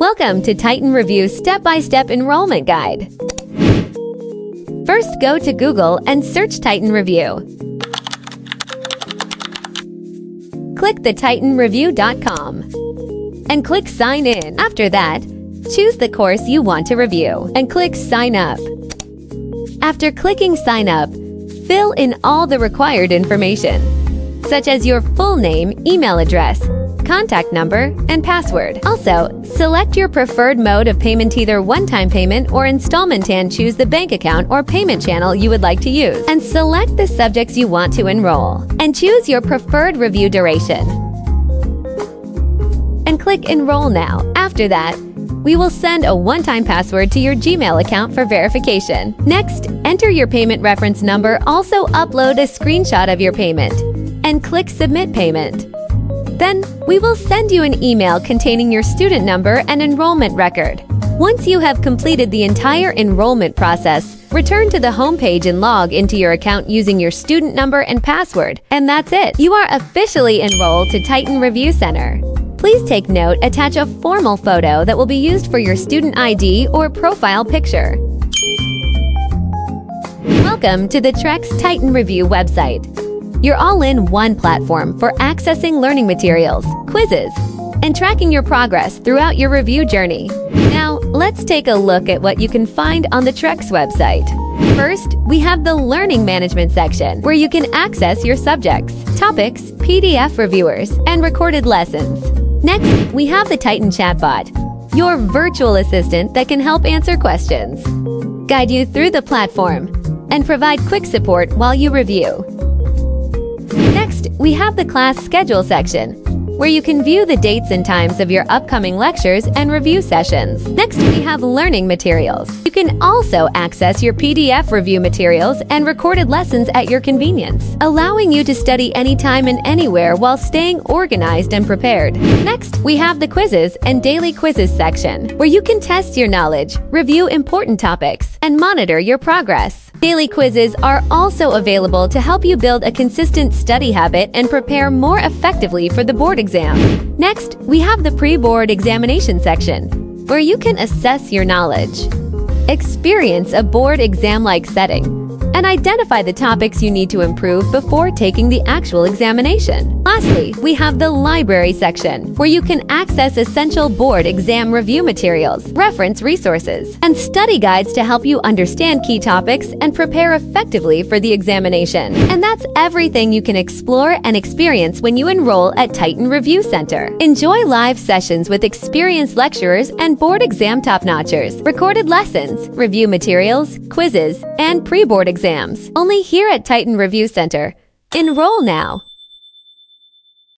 Welcome to Titan Review Step-by-Step Enrollment Guide. First, go to Google and search Titan Review. Click the titanreview.com and click Sign In. After that, choose the course you want to review and click Sign Up. After clicking Sign Up, fill in all the required information, such as your full name, email address, contact number, and password. Also, select your preferred mode of payment, either one-time payment or installment, and choose the bank account or payment channel you would like to use. And select the subjects you want to enroll. And choose your preferred review duration. And click Enroll Now. After that, we will send a one-time password to your Gmail account for verification. Next, enter your payment reference number. Also, upload a screenshot of your payment and click Submit Payment. Then, we will send you an email containing your student number and enrollment record. Once you have completed the entire enrollment process, return to the home page and log into your account using your student number and password. And that's it! You are officially enrolled to Titan Review Center. Please take note, attach a formal photo that will be used for your student ID or profile picture. Welcome to the Trecs Titan Review website. Your all-in-one platform for accessing learning materials, quizzes, and tracking your progress throughout your review journey. Now, let's take a look at what you can find on the Trecs website. First, we have the Learning Management section, where you can access your subjects, topics, PDF reviewers, and recorded lessons. Next, we have the Titan Chatbot, your virtual assistant that can help answer questions, guide you through the platform, and provide quick support while you review. Next, we have the Class Schedule section, where you can view the dates and times of your upcoming lectures and review sessions. Next, we have Learning Materials. You can also access your PDF review materials and recorded lessons at your convenience, allowing you to study anytime and anywhere while staying organized and prepared. Next, we have the Quizzes and Daily Quizzes section, where you can test your knowledge, review important topics, and monitor your progress. Daily quizzes are also available to help you build a consistent study habit and prepare more effectively for the board exam. Next, we have the Pre-Board Examination section, where you can assess your knowledge, experience a board exam-like setting, and identify the topics you need to improve before taking the actual examination. Lastly, we have the Library section, where you can access essential board exam review materials, reference resources, and study guides to help you understand key topics and prepare effectively for the examination. And that's everything you can explore and experience when you enroll at Titan Review Center. Enjoy live sessions with experienced lecturers and board exam top-notchers, recorded lessons, review materials, quizzes, and pre-board exams. Only here at Titan Review Center. Enroll now!